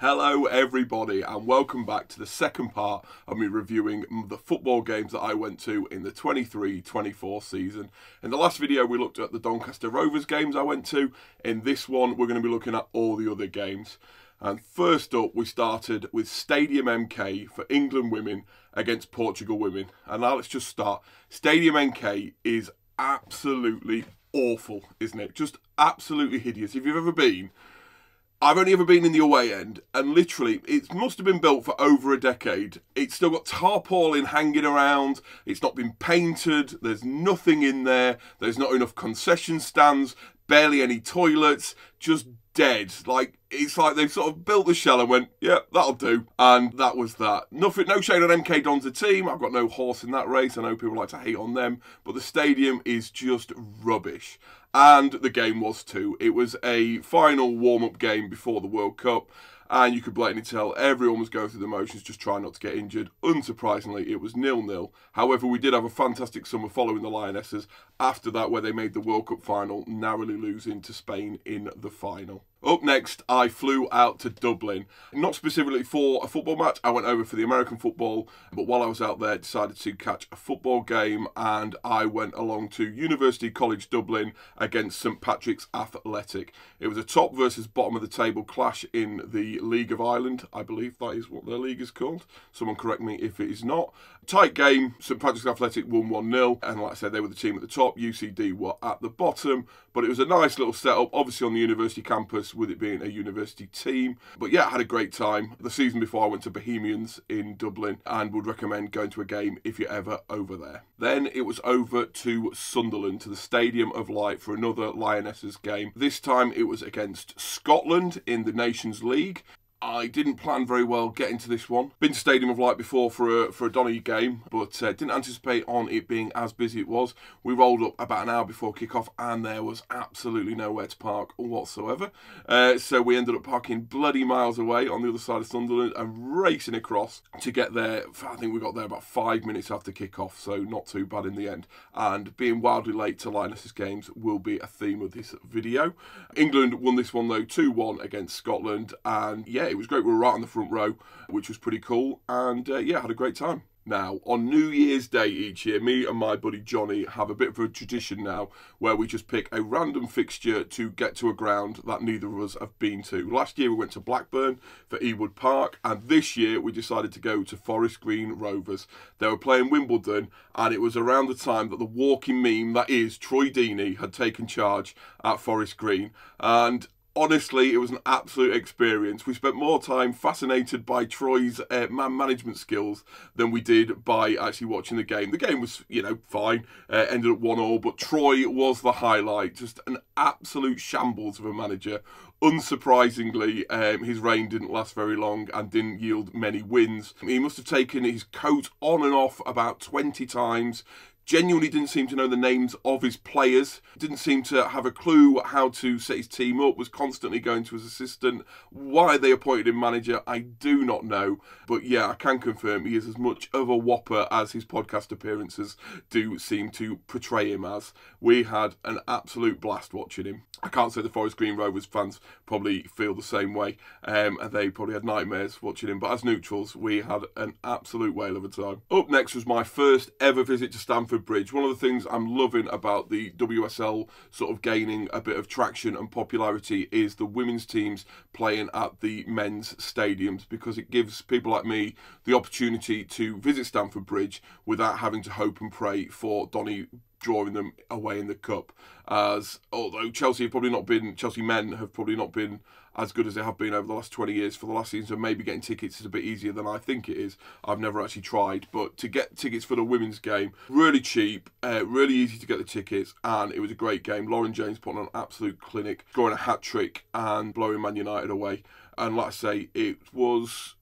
Hello everybody and welcome back to the second part of me reviewing the football games that I went to in the 23-24 season. In the last video we looked at the Doncaster Rovers games I went to. In this one we're going to be looking at all the other games. And first up we started with Stadium MK for England women against Portugal women. And now let's just start. Stadium MK is absolutely awful, isn't it? Just absolutely hideous. If you've ever been, I've only ever been in the away end, and literally, it must have been built for over a decade. It's still got tarpaulin hanging around, it's not been painted, there's nothing in there, there's not enough concession stands, barely any toilets, just dead. Like, it's like they've sort of built the shell and went, yeah, that'll do. And that was that. Nothing, no shade on MK Dons, the team. I've got no horse in that race. I know people like to hate on them, but the stadium is just rubbish. And the game was too. It was a final warm-up game before the World Cup, and you could blatantly tell everyone was going through the motions, just trying not to get injured. Unsurprisingly, it was 0-0. However, we did have a fantastic summer following the Lionesses after that, where they made the World Cup final, narrowly losing to Spain in the final. Up next, I flew out to Dublin. Not specifically for a football match, I went over for the American football, but while I was out there, decided to catch a football game, and I went along to University College Dublin against St Patrick's Athletic. It was a top versus bottom of the table clash in the League of Ireland. I believe that is what their league is called. Someone correct me if it is not. Tight game. St Patrick's Athletic won 1-0, and like I said, they were the team at the top. UCD were at the bottom, but it was a nice little setup, obviously on the university campus, with it being a university team. But yeah, I had a great time. The season before I went to Bohemians in Dublin, and would recommend going to a game if you're ever over there. Then it was over to Sunderland, to the Stadium of Light, for another Lionesses game. This time it was against Scotland in the Nations League. I didn't plan very well getting to this one. Been to Stadium of Light before for a Donny game, but didn't anticipate on it being as busy as it was. We rolled up about an hour before kick-off, and there was absolutely nowhere to park whatsoever. So we ended up parking bloody miles away on the other side of Sunderland and racing across to get there. I think we got there about 5 minutes after kick-off, so not too bad in the end. And being wildly late to Lionesses games will be a theme of this video. England won this one though, 2-1 against Scotland, and yeah, it was great. We were right on the front row, which was pretty cool, and yeah, had a great time. Now, on New Year's Day each year, me and my buddy Johnny have a bit of a tradition now where we just pick a random fixture to get to a ground that neither of us have been to. Last year we went to Blackburn for Ewood Park, and this year we decided to go to Forest Green Rovers. They were playing Wimbledon, and it was around the time that the walking meme, that is Troy Deeney, had taken charge at Forest Green. And honestly, it was an absolute experience. We spent more time fascinated by Troy's man management skills than we did by actually watching the game. The game was, you know, fine. Ended up 1-1, but Troy was the highlight. Just an absolute shambles of a manager. Unsurprisingly, his reign didn't last very long and didn't yield many wins. He must have taken his coat on and off about 20 times. Genuinely didn't seem to know the names of his players, didn't seem to have a clue how to set his team up, was constantly going to his assistant. Why they appointed him manager, I do not know. But yeah, I can confirm he is as much of a whopper as his podcast appearances do seem to portray him as. We had an absolute blast watching him. I can't say the Forest Green Rovers fans probably feel the same way, and they probably had nightmares watching him, but as neutrals, we had an absolute whale of a time. Up next was my first ever visit to Stamford Bridge. One of the things I'm loving about the WSL sort of gaining a bit of traction and popularity is the women's teams playing at the men's stadiums, because it gives people like me the opportunity to visit Stamford Bridge without having to hope and pray for Donny drawing them away in the cup. As although Chelsea men have probably not been as good as they have been over the last 20 years for the last season, so maybe getting tickets is a bit easier than I think it is. I've never actually tried, but to get tickets for the women's game, really cheap, really easy to get the tickets, and it was a great game. Lauren James put on an absolute clinic, scoring a hat-trick and blowing Man United away. And like I say, it was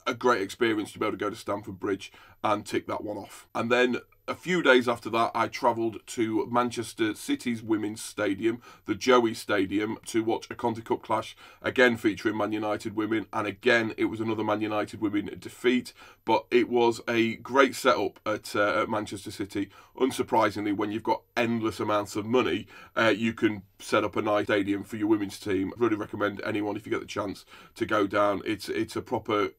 a great experience to be able to go to Stamford Bridge and tick that one off. And then a few days after that, I travelled to Manchester City's Women's Stadium, the Joey Stadium, to watch a Conti Cup clash, again featuring Man United women, and again it was another Man United women defeat, but it was a great setup at Manchester City. Unsurprisingly, when you've got endless amounts of money, you can set up a nice stadium for your women's team. Really recommend anyone, if you get the chance, to go down. It's a proper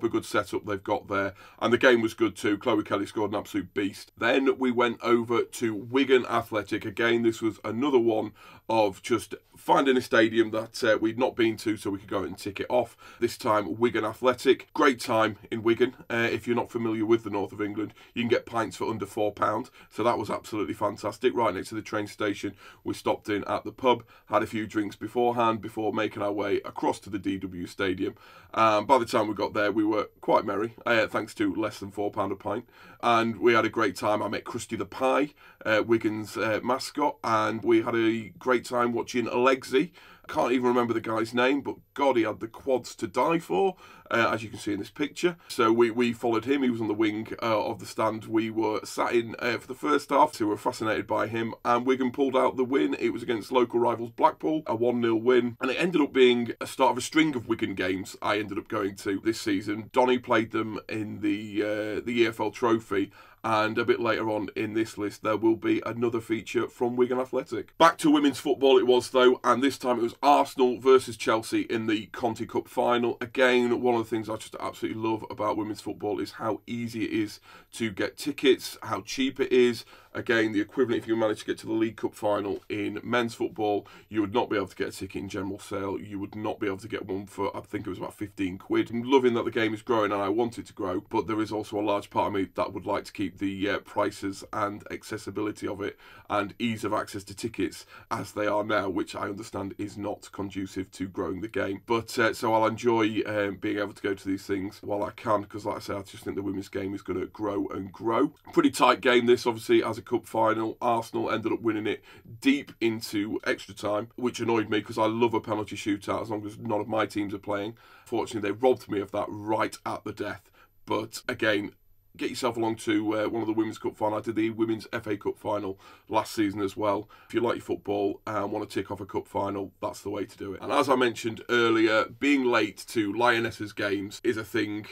good setup they've got there, and the game was good too. Chloe Kelly scored an absolute beast. Then we went over to Wigan Athletic. Again, this was another one of just finding a stadium that we'd not been to so we could go and tick it off. This time Wigan Athletic. Great time in Wigan. If you're not familiar with the north of England, you can get pints for under £4, so that was absolutely fantastic. Right next to the train station, we stopped in at the pub, had a few drinks beforehand before making our way across to the DW Stadium. By the time we got there, we were quite merry, thanks to less than £4 a pint, and we had a great time. I met Krusty the Pie, Wigan's mascot, and we had a great time watching Alexi. Can't even remember the guy's name, but God, he had the quads to die for, as you can see in this picture. So we followed him. He was on the wing of the stand. We were sat in for the first half, so we were fascinated by him, and Wigan pulled out the win. It was against local rivals Blackpool, a 1-0 win, and it ended up being a start of a string of Wigan games I ended up going to this season. Donny played them in the EFL Trophy, and a bit later on in this list there will be another feature from Wigan Athletic. Back to women's football it was though, and this time it was Arsenal versus Chelsea in the Conti Cup final. Again, one of the things I just absolutely love about women's football is how easy it is to get tickets, how cheap it is. Again, the equivalent, if you manage to get to the League Cup final in men's football, you would not be able to get a ticket in general sale. You would not be able to get one for, I think it was about 15 quid. I'm loving that the game is growing, and I want it to grow, but there is also a large part of me that would like to keep the prices and accessibility of it and ease of access to tickets as they are now, which I understand is not conducive to growing the game. But so I'll enjoy being able to go to these things while I can, because like I say, I just think the women's game is going to grow and grow. Pretty tight game this, obviously, as a cup final. Arsenal ended up winning it deep into extra time, which annoyed me because I love a penalty shootout as long as none of my teams are playing. Fortunately, they robbed me of that right at the death. But again, get yourself along to one of the Women's Cup final. I did the Women's FA Cup final last season as well. If you like your football and want to tick off a cup final, that's the way to do it. And as I mentioned earlier, being late to Lionesses games is a thing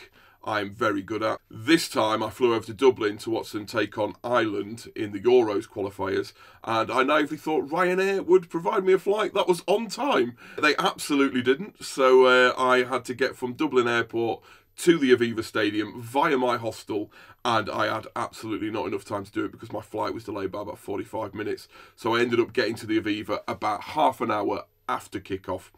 I'm very good at. This time I flew over to Dublin to watch them take on Ireland in the Euros qualifiers, and I naively thought Ryanair would provide me a flight that was on time. They absolutely didn't, so I had to get from Dublin Airport to the Aviva Stadium via my hostel, and I had absolutely not enough time to do it because my flight was delayed by about 45 minutes. So I ended up getting to the Aviva about half an hour after kickoff,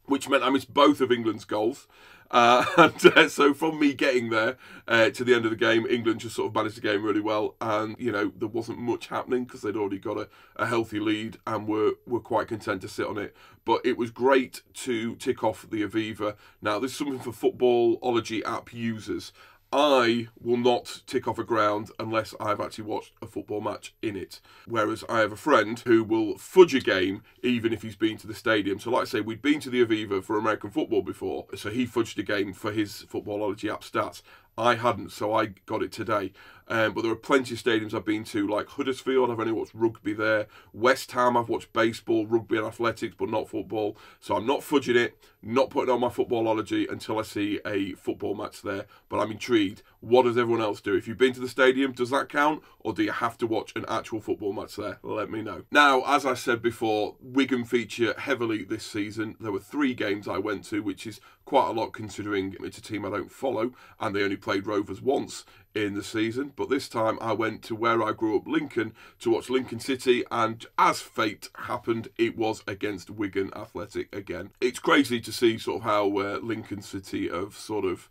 which meant I missed both of England's goals. So from me getting there to the end of the game, England just sort of managed the game really well, and you know, there wasn't much happening because they'd already got a healthy lead and were quite content to sit on it. But it was great to tick off the Aviva. Now, this is something for Footballology app users. I will not tick off a ground unless I've actually watched a football match in it. Whereas I have a friend who will fudge a game even if he's been to the stadium. So like I say, we'd been to the Aviva for American football before, so he fudged a game for his Footballology app stats. I hadn't, so I got it today. But there are plenty of stadiums I've been to, like Huddersfield, I've only watched rugby there. West Ham, I've watched baseball, rugby and athletics, but not football. So I'm not fudging it, not putting on my Footballology until I see a football match there. But I'm intrigued. What does everyone else do? If you've been to the stadium, does that count? Or do you have to watch an actual football match there? Let me know. Now, as I said before, Wigan feature heavily this season. There were 3 games I went to, which is quite a lot considering it's a team I don't follow, and they only played Rovers once in the season. But this time I went to where I grew up, Lincoln, to watch Lincoln City, and as fate happened, it was against Wigan Athletic again. It's crazy to see sort of how Lincoln City have sort of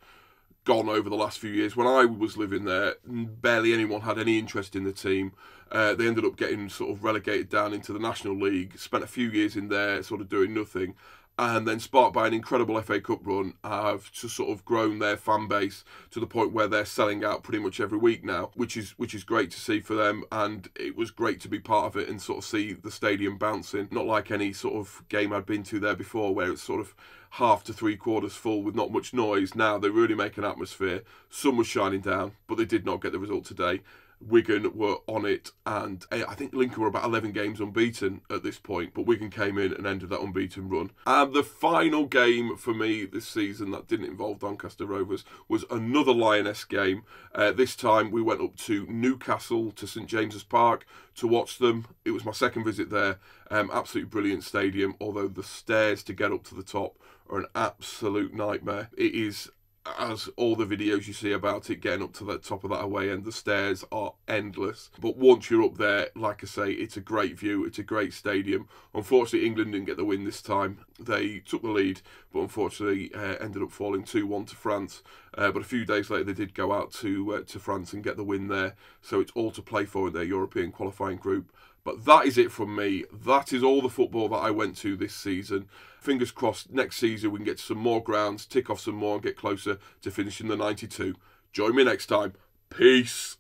gone over the last few years. When I was living there, barely anyone had any interest in the team. They ended up getting sort of relegated down into the National League, spent a few years in there sort of doing nothing, and then sparked by an incredible FA Cup run, have just sort of grown their fan base to the point where they're selling out pretty much every week now, which is great to see for them. And it was great to be part of it and sort of see the stadium bouncing. Not like any sort of game I'd been to there before, where it's sort of half to 3/4 full with not much noise. Now they really make an atmosphere. Sun was shining down, but they did not get the result today. Wigan were on it, and I think Lincoln were about 11 games unbeaten at this point, but Wigan came in and ended that unbeaten run. And the final game for me this season that didn't involve Doncaster Rovers was another Lioness game. This time we went up to Newcastle, to St James's Park, to watch them. It was my second visit there. Absolutely brilliant stadium, although the stairs to get up to the top are an absolute nightmare. It is, as all the videos you see about it, getting up to the top of that away end, the stairs are endless. But once you're up there, like I say, it's a great view, it's a great stadium. Unfortunately, England didn't get the win this time. They took the lead, but unfortunately ended up falling 2-1 to France. But a few days later, they did go out to France and get the win there. So it's all to play for in their European qualifying group. But that is it from me. That is all the football that I went to this season. Fingers crossed next season we can get to some more grounds, tick off some more and get closer to finishing the 92. Join me next time. Peace.